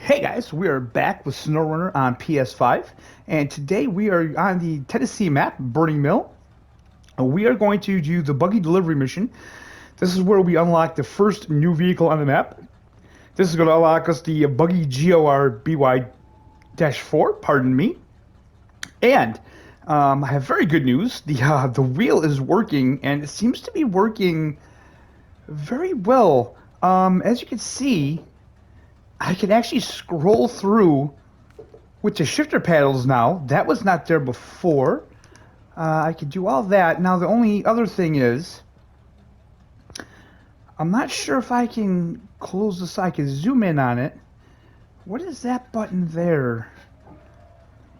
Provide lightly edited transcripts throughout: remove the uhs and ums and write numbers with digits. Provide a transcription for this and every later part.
Hey guys, we are back with SnowRunner on PS5, and today we are on the Tennessee map, Burning Mill. We are going to do the buggy delivery mission. This is where we unlock the first new vehicle on the map. This is going to unlock us the buggy GOR BY-4, pardon me. And I have very good news. The wheel is working, and it seems to be working very well. As you can see, I can actually scroll through with the shifter paddles now. That was not there before. I could do all that. Now the only other thing is, I'm not sure if I can close this. I can zoom in on it. What is that button there?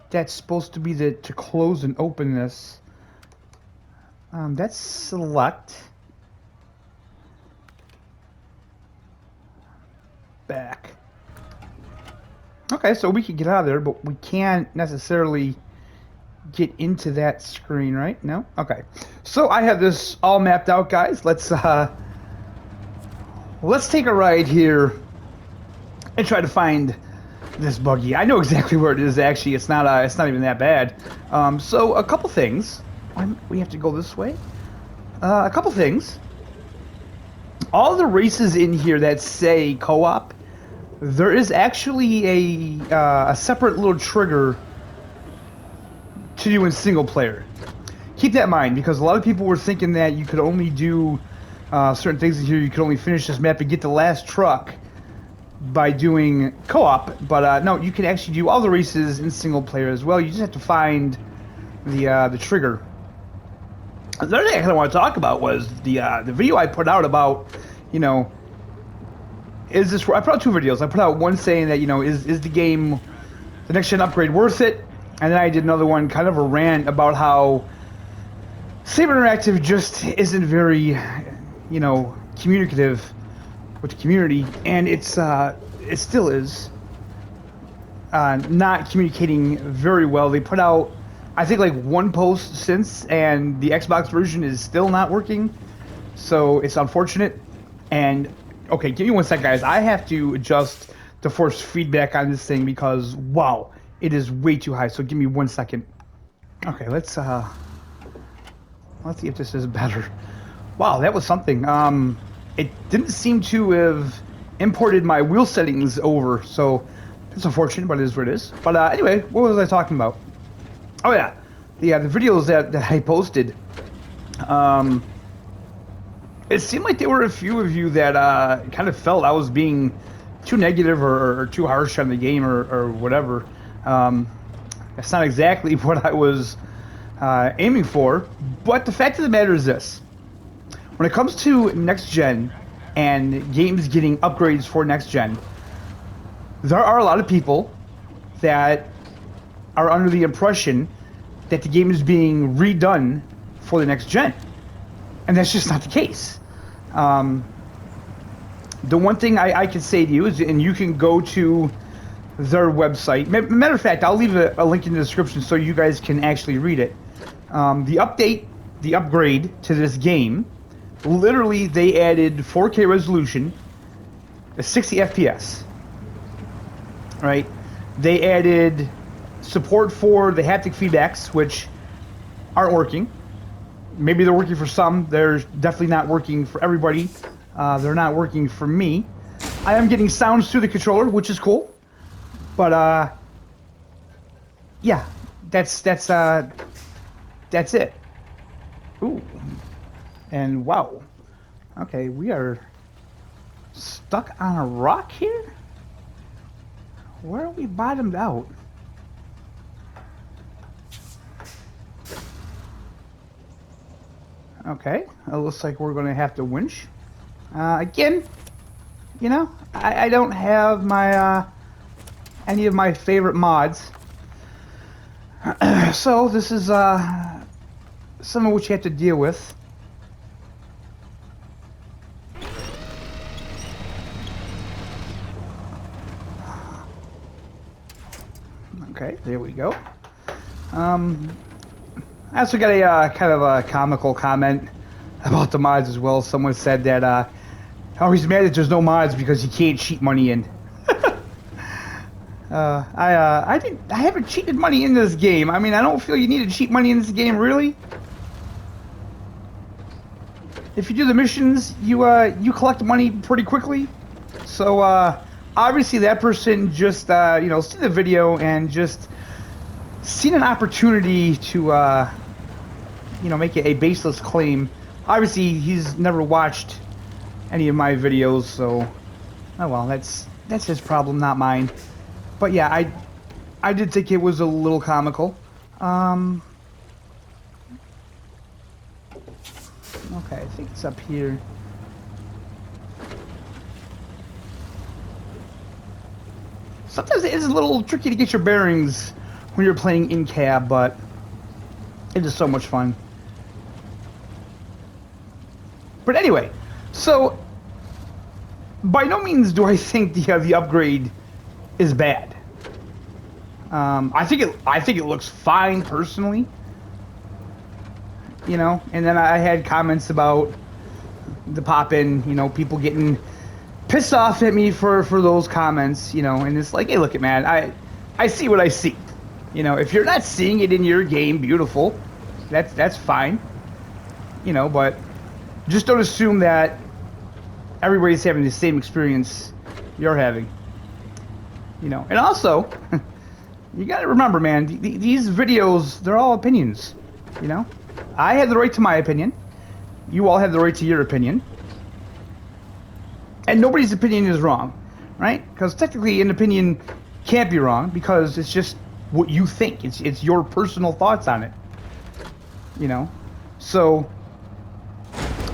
That's supposed to be to close and open this. That's select. Back. Okay, so we can get out of there, but we can't necessarily get into that screen, right? No? Okay. So I have this all mapped out, guys. Let's take a ride here and try to find this buggy. I know exactly where it is, actually. It's not even that bad. So a couple things. We have to go this way. A couple things. All the races in here that say co-op, there is actually a separate little trigger to do in single player. Keep that in mind, because a lot of people were thinking that you could only do certain things in here. You could only finish this map and get the last truck by doing co-op. But no, you can actually do all the races in single player as well. You just have to find the trigger. The other thing I kind of want to talk about was the video I put out about, you know, is this? I put out two videos. I put out one saying that, you know, is the game, the next gen upgrade, worth it? And then I did another one, kind of a rant about how Saber Interactive just isn't very, you know, communicative with the community, and it still is not communicating very well. They put out, I think, like one post since, and the Xbox version is still not working, so it's unfortunate. And okay, give me one sec, guys. I have to adjust the force feedback on this thing because, wow, it is way too high. So give me 1 second. Okay, let's see if this is better. Wow, that was something. It didn't seem to have imported my wheel settings over, so it's unfortunate, but it is what it is. But anyway, what was I talking about? Oh yeah, the videos that I posted. It seemed like there were a few of you that kind of felt I was being too negative or too harsh on the game or whatever. That's not exactly what I was aiming for. But the fact of the matter is this. When it comes to next gen and games getting upgrades for next gen, there are a lot of people that are under the impression that the game is being redone for the next gen. And that's just not the case. The one thing I can say to you is, and you can go to their website. Matter of fact, I'll leave a link in the description so you guys can actually read it. The upgrade to this game, literally they added 4K resolution, 60 FPS. Right? They added support for the haptic feedbacks, which aren't working. Maybe they're working for some. They're definitely not working for everybody. They're not working for me. I am getting sounds through the controller, which is cool. But yeah, that's it. Ooh, and wow. Okay, we are stuck on a rock here. Where are we bottomed out? Okay, it looks like we're going to have to winch. Again, you know, I don't have my any of my favorite mods. So this is some of what you have to deal with. Okay, there we go. I also got a kind of a comical comment about the mods as well. Someone said that oh, he's mad that there's no mods because he can't cheat money in. I haven't cheated money in this game. I mean, I don't feel you need to cheat money in this game, really. If you do the missions, you collect money pretty quickly. So obviously that person just you know, seen the video and just seen an opportunity to you know, make a baseless claim. Obviously he's never watched any of my videos, so oh well, that's his problem, not mine. But yeah, I did think it was a little comical. Okay, I think it's up here. Sometimes it is a little tricky to get your bearings when you're playing in cab, but it is so much fun. But anyway, so by no means do I think the upgrade is bad. I think it looks fine personally. You know, and then I had comments about the pop-in, you know, people getting pissed off at me for those comments, you know, and it's like, hey, look it, man, I see what I see. You know, if you're not seeing it in your game, beautiful, that's fine. You know, but just don't assume that everybody's having the same experience you're having. You know, and also, you got to remember, man, these videos, they're all opinions, you know? I have the right to my opinion. You all have the right to your opinion. And nobody's opinion is wrong, right? Because technically an opinion can't be wrong because it's just what you think. It's your personal thoughts on it. You know? So,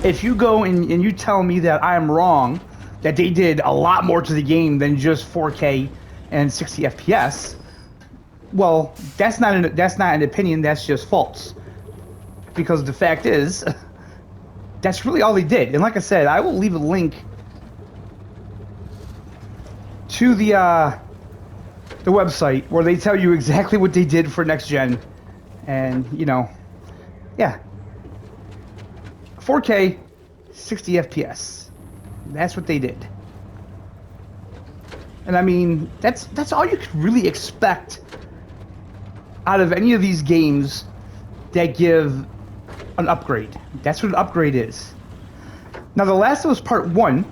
if you go and you tell me that I'm wrong, that they did a lot more to the game than just 4K and 60 FPS, well, that's not an opinion, that's just false. Because the fact is, that's really all they did. And like I said, I will leave a link to the website where they tell you exactly what they did for next gen. And, you know, yeah. 4K, 60 FPS. That's what they did. And I mean, that's all you could really expect out of any of these games that give an upgrade. That's what an upgrade is. Now, The Last of Us Part 1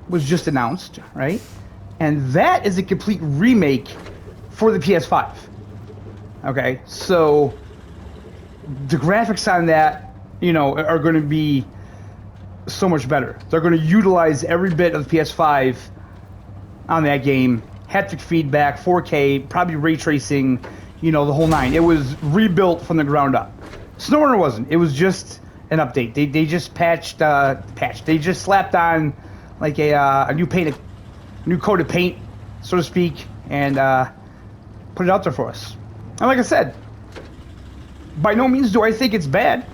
was just announced, right? And that is a complete remake for the PS5. Okay, so the graphics on that, you know, are going to be so much better. They're going to utilize every bit of the PS5 on that game. Haptic feedback, 4K, probably ray tracing, you know, the whole nine. It was rebuilt from the ground up. SnowRunner wasn't. It was just an update. They just patched. They just slapped on like a new paint, a new coat of paint, so to speak, and put it out there for us. And like I said, by no means do I think it's bad.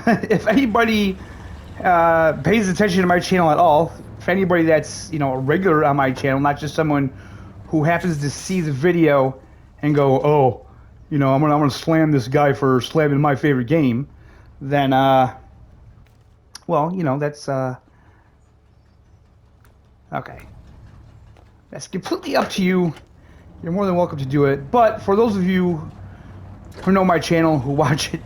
If anybody pays attention to my channel at all, if anybody that's, you know, a regular on my channel, not just someone who happens to see the video and go, oh, you know, I'm gonna slam this guy for slamming my favorite game, then well, you know, that's okay. That's completely up to you. You're more than welcome to do it. But for those of you who know my channel, who watch it,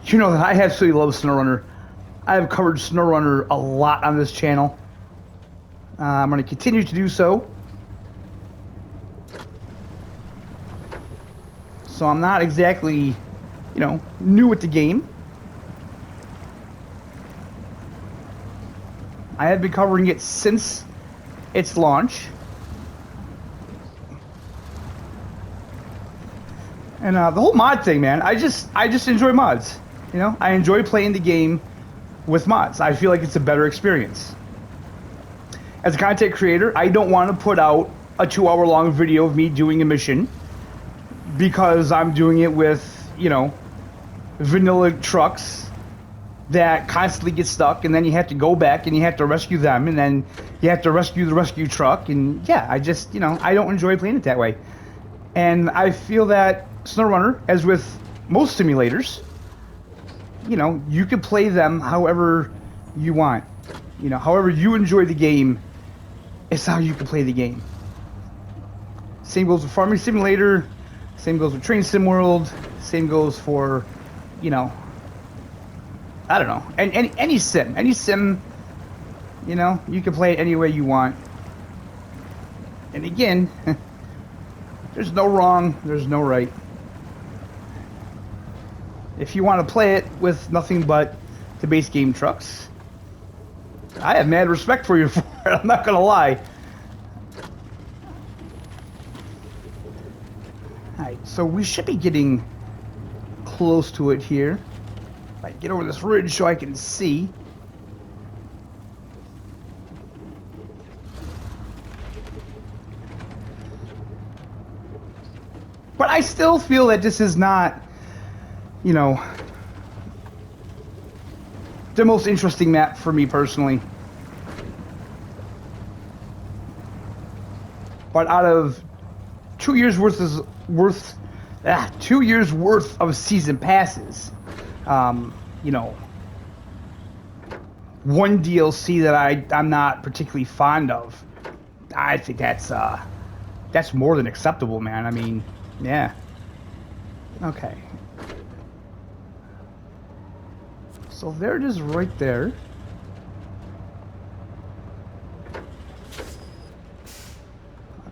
you know that I absolutely love SnowRunner. I have covered SnowRunner a lot on this channel. I'm going to continue to do so. So I'm not exactly, you know, new at the game. I have been covering it since its launch. And the whole mod thing, man, I just enjoy mods. You know, I enjoy playing the game with mods. I feel like it's a better experience. As a content creator, I don't want to put out a 2-hour-long video of me doing a mission because I'm doing it with, you know, vanilla trucks that constantly get stuck, and then you have to go back and you have to rescue them, and then you have to rescue the rescue truck, and yeah, I just, you know, I don't enjoy playing it that way. And I feel that SnowRunner, as with most simulators, you know, you can play them however you want. You know, however you enjoy the game is how you can play the game. Same goes with Farming Simulator. Same goes with Train Sim World. Same goes for, you know, I don't know, any sim, you know, you can play it any way you want. And again, there's no wrong, there's no right. If you want to play it with nothing but the base game trucks, I have mad respect for you for it, I'm not gonna lie. Alright, so we should be getting close to it here. If I get over this ridge so I can see. But I still feel that this is not, you know, the most interesting map for me personally. But out of 2 years worth of season passes, you know, one DLC that I'm not particularly fond of, I think that's more than acceptable, man. I mean, yeah. Okay. So there it is right there.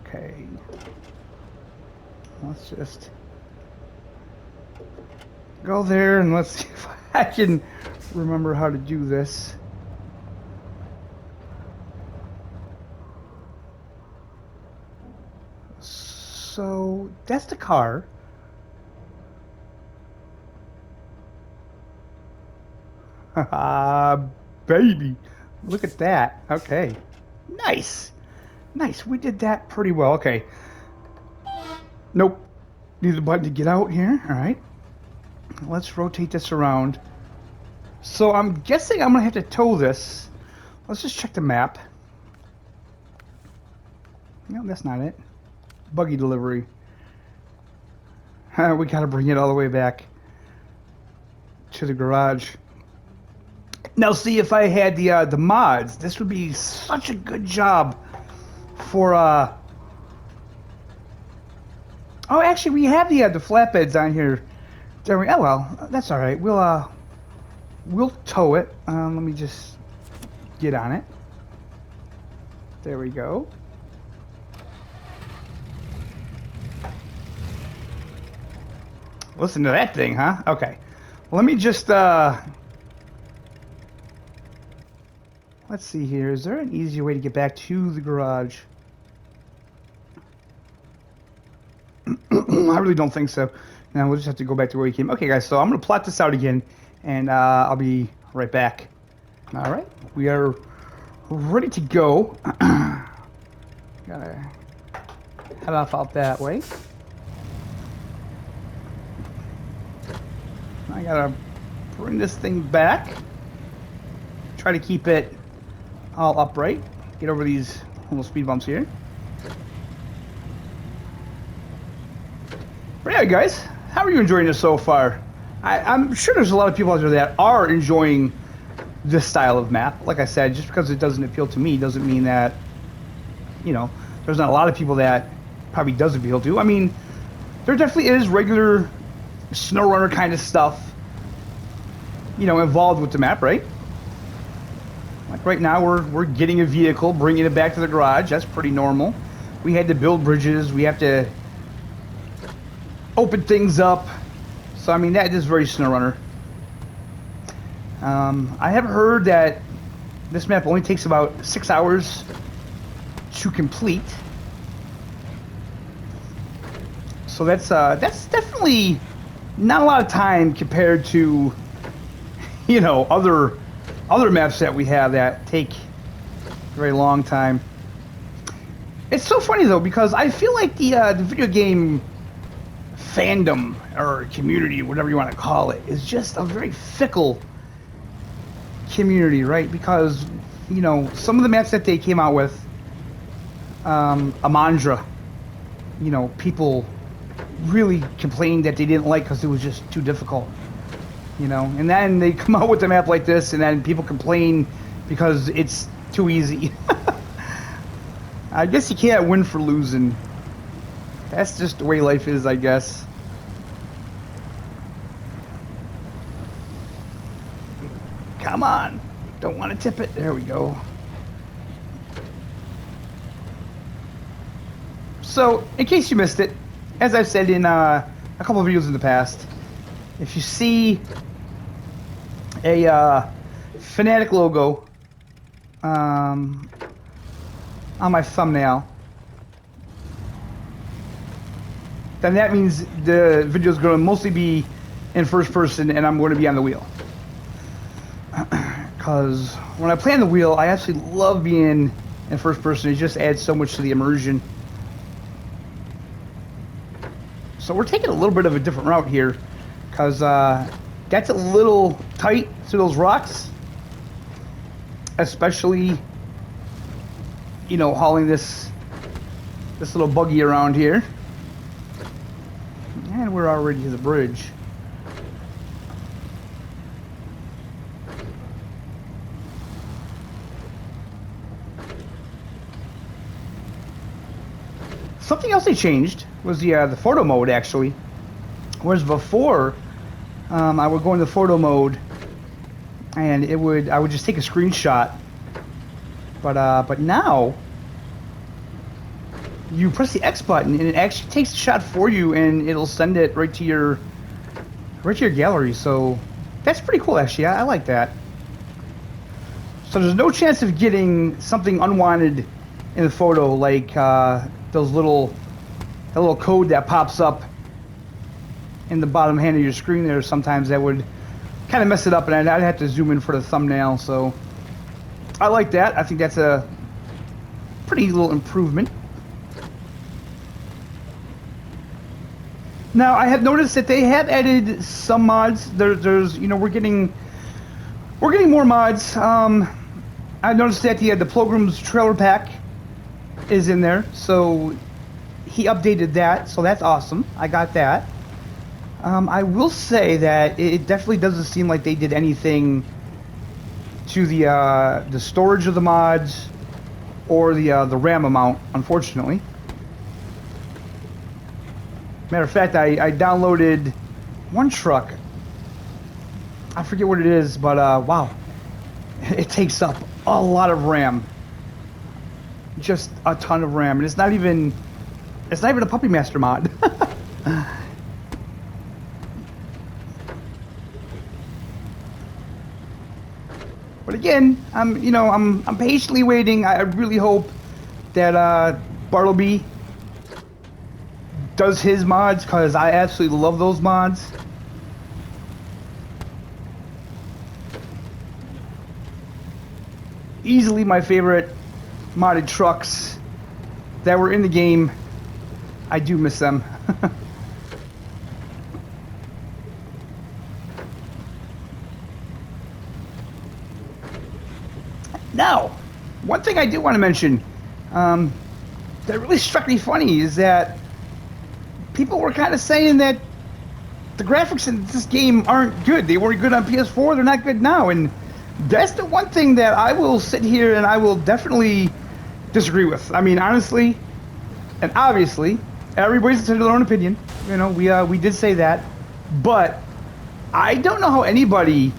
Okay. Let's just go there and let's see if I can remember how to do this. So that's the car. Baby, look at that. Okay, nice, nice. We did that pretty well. Okay. Nope. Need the button to get out here. All right. Let's rotate this around. So I'm guessing I'm gonna have to tow this. Let's just check the map. No, that's not it. Buggy delivery. We gotta bring it all the way back to the garage. Now, see, if I had the mods, this would be such a good job for Oh, actually, we have the flatbeds on here. There we. Oh well, that's all right. We'll tow it. Let me just get on it. There we go. Listen to that thing, huh? Okay. Let me just let's see here. Is there an easier way to get back to the garage? I really don't think so. Now we'll just have to go back to where we came. Okay, guys, so I'm going to plot this out again, and I'll be right back. All right, we are ready to go. Gotta head off out that way. I gotta bring this thing back. Try to keep it all upright. Get over these little speed bumps here. But yeah, guys, how are you enjoying this so far? I'm sure there's a lot of people out there that are enjoying this style of map. Like I said, just because it doesn't appeal to me doesn't mean that, you know, there's not a lot of people that probably does appeal to. I mean, there definitely is regular SnowRunner kind of stuff, you know, involved with the map, right? Like right now, we're getting a vehicle, bringing it back to the garage. That's pretty normal. We had to build bridges. We have to open things up. So, I mean, that is very SnowRunner. I have heard that this map only takes about 6 hours to complete. So that's definitely not a lot of time compared to, you know, other maps that we have that take a very long time. It's so funny though, because I feel like the video game fandom or community, whatever you want to call it, is just a very fickle community, right? Because, you know, some of the maps that they came out with, Amandra, you know, people really complained that they didn't like because it was just too difficult, you know. And then they come out with a map like this, and then people complain because it's too easy. I guess you can't win for losing. That's just the way life is, I guess. Come on. Don't want to tip it. There we go. So, in case you missed it, as I've said in a couple of videos in the past, if you see a Fanatic logo on my thumbnail, then that means the video is going to mostly be in first person and I'm going to be on the wheel. Because when I play on the wheel, I absolutely love being in first person. It just adds so much to the immersion. So we're taking a little bit of a different route here, because that's a little tight to those rocks. Especially, you know, hauling this little buggy around here. And we're already to the bridge. Something else they changed was the photo mode, actually. Whereas before, I would go into photo mode, and I would just take a screenshot. But now, you press the X button, and it actually takes the shot for you, and it'll send it right to your gallery. So that's pretty cool, actually. I like that. So there's no chance of getting something unwanted in the photo, like that little code that pops up in the bottom hand of your screen there. Sometimes that would kind of mess it up, and I'd have to zoom in for the thumbnail. So I like that. I think that's a pretty little improvement. Now I have noticed that they have added some mods. There's you know, we're getting more mods. I noticed that the Pilgrim's Trailer Pack is in there, so he updated that, so that's awesome. I got that. I will say that it definitely doesn't seem like they did anything to the storage of the mods or the RAM amount, unfortunately. Matter of fact, I downloaded one truck. I forget what it is, but wow, it takes up a lot of RAM. Just a ton of RAM, and it's not even a Puppy Master mod. But again, I'm patiently waiting. I really hope that Bartleby does his mods, because I absolutely love those mods. Easily my favorite modded trucks that were in the game. I do miss them. Now, one thing I do want to mention that really struck me funny is that people were kind of saying that the graphics in this game aren't good. They weren't good on PS4, they're not good now, and that's the one thing that I will sit here and I will definitely disagree with. I mean, honestly, and obviously, everybody's entitled to their own opinion. You know, we did say that, but I don't know how anybody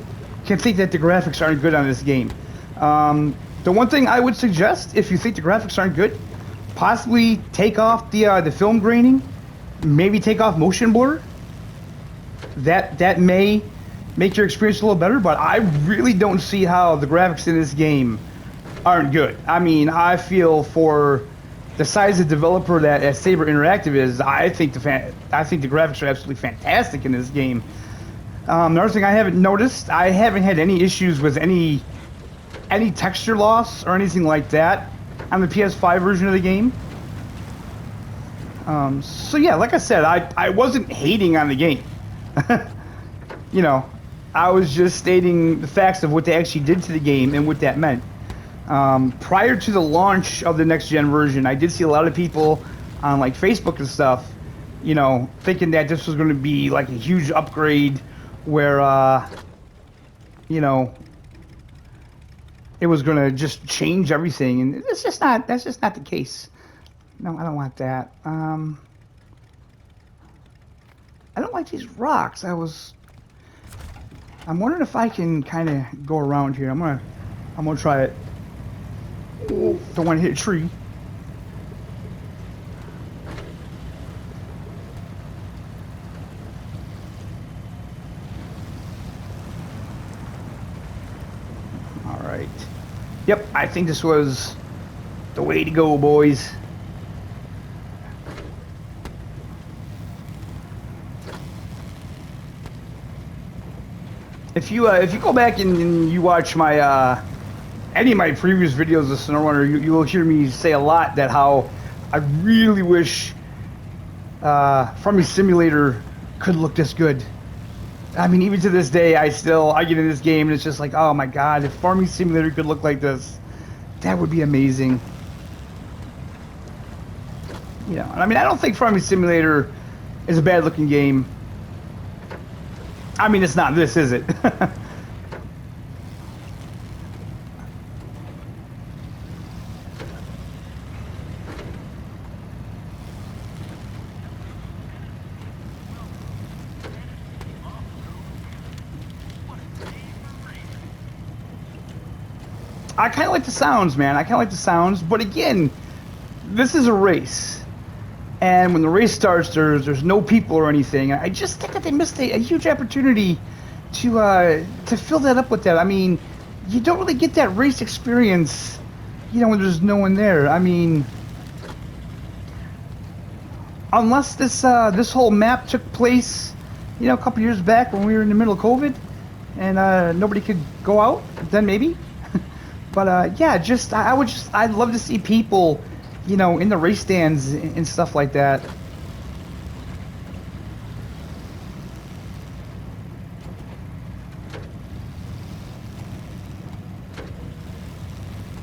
can think that the graphics aren't good on this game. The one thing I would suggest, if you think the graphics aren't good, possibly take off the film graining, maybe take off motion blur. That may make your experience a little better, but I really don't see how the graphics in this game aren't good. I mean, I feel for the size of developer that Saber Interactive is, I think the graphics are absolutely fantastic in this game. Another thing I haven't noticed, I haven't had any issues with any texture loss or anything like that on the PS5 version of the game. So yeah, like I said, I wasn't hating on the game. You know, I was just stating the facts of what they actually did to the game and what that meant. Prior to the launch of the next-gen version, I did see a lot of people on like Facebook and stuff, you know, thinking that this was going to be like a huge upgrade where, you know, it was going to just change everything, and that's just not the case. No, I don't want that. I don't like these rocks. I'm wondering if I can kind of go around here. I'm gonna try it. Ooh, don't want to hit a tree. All right. Yep, I think this was the way to go, boys. If you go back and you watch my any of my previous videos of SnowRunner, you will hear me say a lot that how I really wish Farming Simulator could look this good. I mean, even to this day, I get in this game and it's just like, oh my god, if Farming Simulator could look like this, that would be amazing. You know, I mean, I don't think Farming Simulator is a bad looking game. I mean, it's not this, is it? I kind of like the sounds, man. I kind of like the sounds, but again, this is a race, and when the race starts, there's no people or anything. I just think that they missed a huge opportunity to fill that up with that. I mean, you don't really get that race experience, you know, when there's no one there. I mean, unless this whole map took place, you know, a couple years back when we were in the middle of COVID, and nobody could go out, then maybe. But yeah, I'd love to see people, you know, in the race stands and stuff like that.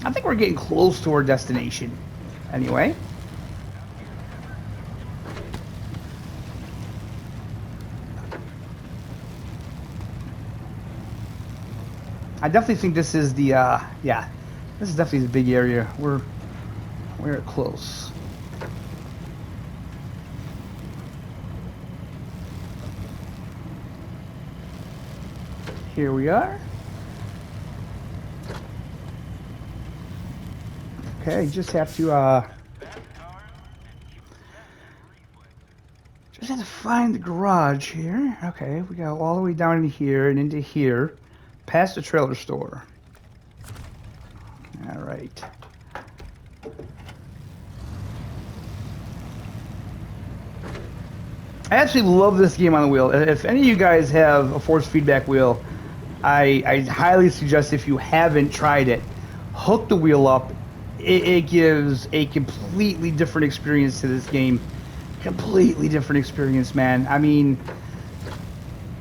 I think we're getting close to our destination. Anyway. I definitely think this is the, yeah, this is definitely the big area. We're close. Here we are. Okay, just have to, just have to find the garage here. Okay, we go all the way down into here and into here. Past the trailer store. All right. I actually love this game on the wheel. If any of you guys have a force feedback wheel, I highly suggest, if you haven't tried it, hook the wheel up. It gives a completely different experience to this game. Completely different experience, man. I mean,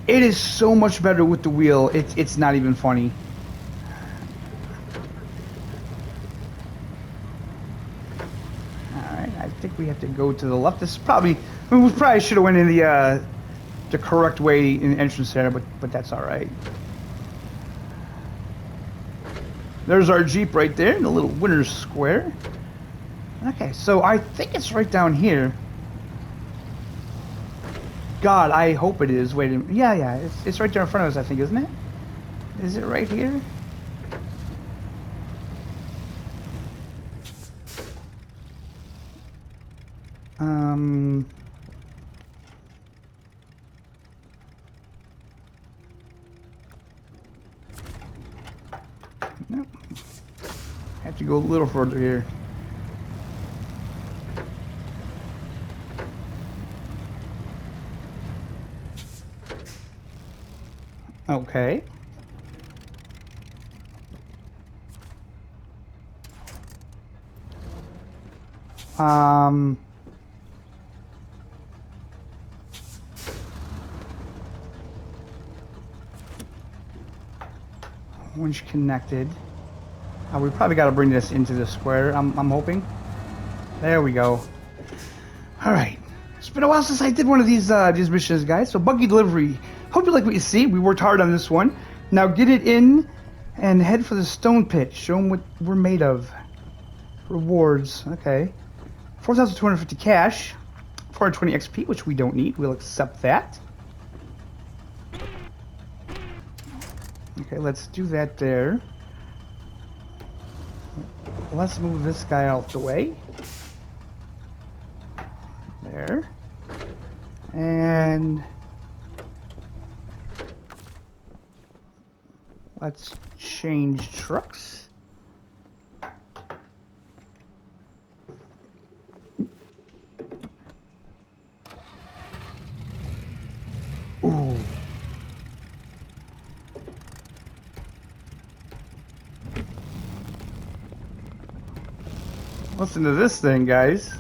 it is so much better with the wheel. It's not even funny. All right, I think we have to go to the left. This is probably, I mean, we probably should have went in the correct way in the entrance there, but that's all right. There's our Jeep right there in the little winner's square. Okay, so I think it's right down here. God, I hope it is. Wait a minute. Yeah, it's right there in front of us, I think, isn't it? Is it right here? Nope. Have to go a little further here. Okay. Winch connected. We probably got to bring this into the square. I'm hoping. There we go. All right. It's been a while since I did one of these missions, guys. So buggy delivery. Hope you like what you see. We worked hard on this one. Now get it in and head for the stone pit. Show them what we're made of. Rewards. Okay. 4,250 cash. 420 XP, which we don't need. We'll accept that. Okay, let's do that there. Let's move this guy out the way. There. And let's change trucks. Ooh. Listen to this thing, guys.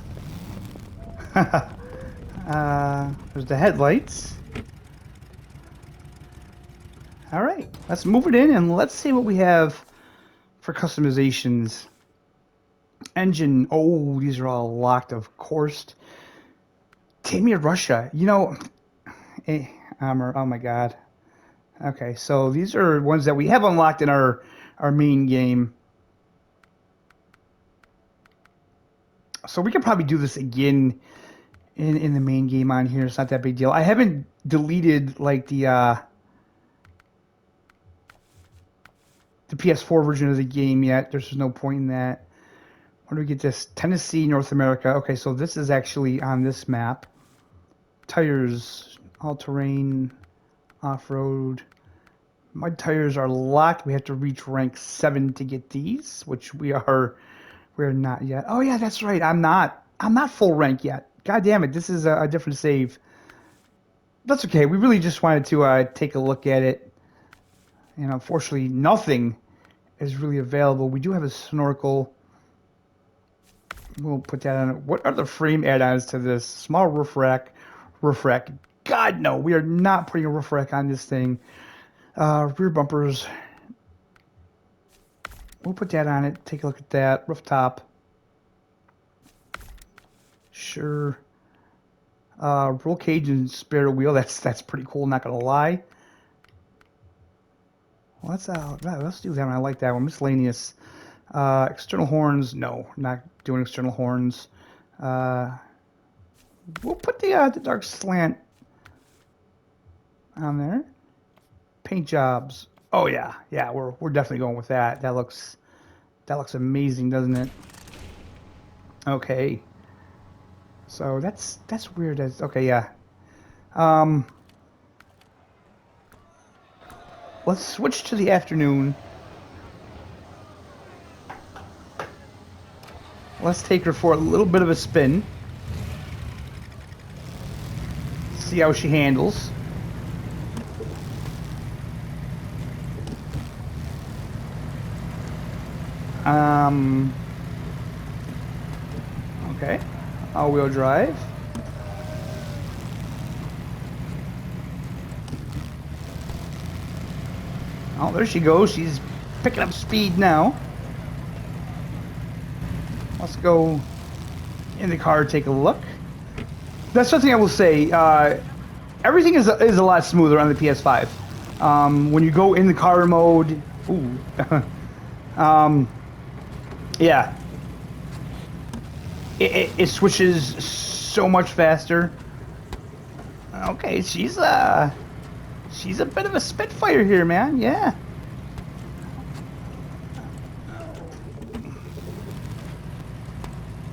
There's the headlights. All right, let's move it in and let's see what we have for customizations. Engine. Oh, these are all locked, of course. Tamir Russia. You know, armor. Oh my God. Okay, so these are ones that we have unlocked in our main game. So we could probably do this again in the main game on here. It's not that big deal. I haven't deleted like the PS4 version of the game yet. There's no point in that. Where do we get this? Tennessee, North America. Okay, so this is actually on this map. Tires, all-terrain, off-road. Mud tires are locked. We have to reach rank 7 to get these, which we're not yet. Oh yeah, that's right. I'm not full rank yet. God damn it, this is a different save. That's okay. We really just wanted to take a look at it. And unfortunately, nothing is really available. We do have a snorkel. We'll put that on. What are the frame add-ons to this? Small roof rack. Roof rack. God, no. We are not putting a roof rack on this thing. Rear bumpers. We'll put that on it. Take a look at that. Rooftop. Sure. Roll cage and spare wheel. That's pretty cool. Not gonna lie. Let's do that one. I like that one. Miscellaneous. External horns. No, not doing external horns. We'll put the dark slant on there. Paint jobs. Oh yeah, we're definitely going with that. That looks amazing, doesn't it? Okay. So that's weird. Okay, yeah. Let's switch to the afternoon. Let's take her for a little bit of a spin. See how she handles. Okay. All-wheel drive. Oh, there she goes. She's picking up speed now. Let's go in the car, take a look. That's something I will say. Everything is a lot smoother on the PS5. When you go in the car mode, ooh, yeah, it switches so much faster. Okay, she's a bit of a spitfire here, man. Yeah.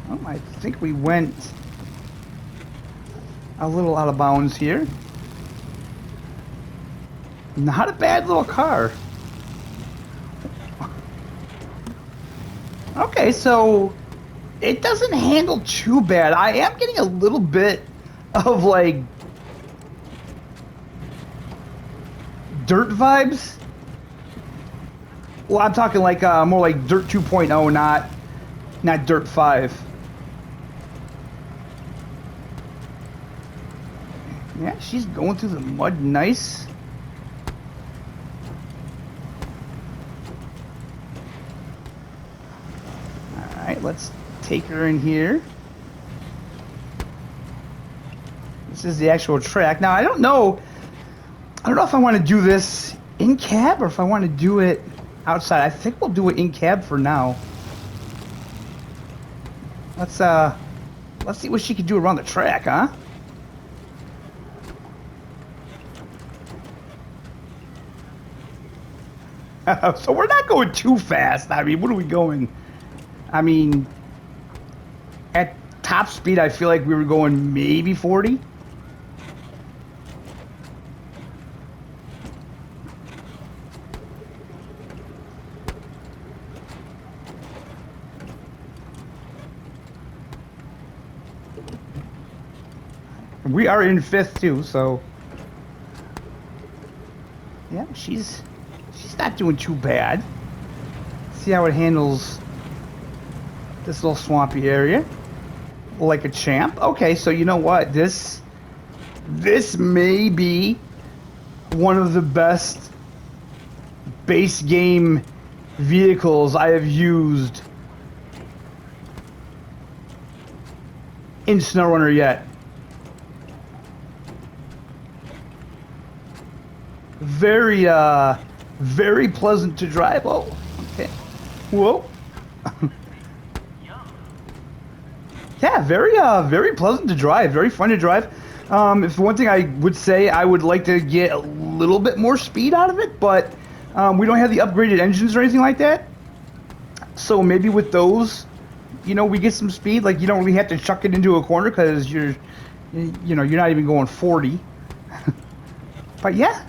Oh, I think we went a little out of bounds here. Not a bad little car. Okay, so it doesn't handle too bad. I am getting a little bit of like dirt vibes. Well, I'm talking like more like Dirt 2.0, not Dirt 5. Yeah, she's going through the mud nice. Alright, let's take her in here. This is the actual track. Now, I don't know if I want to do this in cab or if I want to do it outside. I think we'll do it in cab for now. Let's Let's see what she can do around the track, huh? So we're not going too fast. I mean, what are we going? I mean, at top speed, I feel like we were going maybe 40. We are in 5th too, so yeah, she's not doing too bad. See how it handles this little swampy area like a champ. Okay, so you know what? This may be one of the best base game vehicles I have used in SnowRunner yet. Very, very pleasant to drive. Oh, okay. Whoa. Yeah, very pleasant to drive. Very fun to drive. If one thing I would say, I would like to get a little bit more speed out of it, but we don't have the upgraded engines or anything like that. So maybe with those, you know, we get some speed. Like, you don't really have to chuck it into a corner because you're not even going 40. But yeah.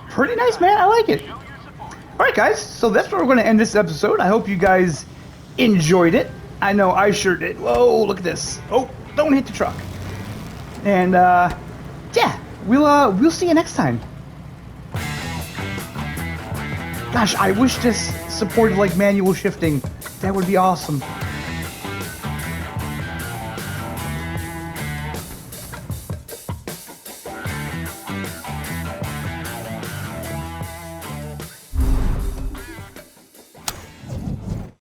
Pretty nice, man. I like it. Alright, guys. So that's where we're going to end this episode. I hope you guys enjoyed it. I know I sure did. Whoa, look at this. Oh, don't hit the truck. And, yeah. We'll see you next time. Gosh, I wish this supported, like, manual shifting. That would be awesome.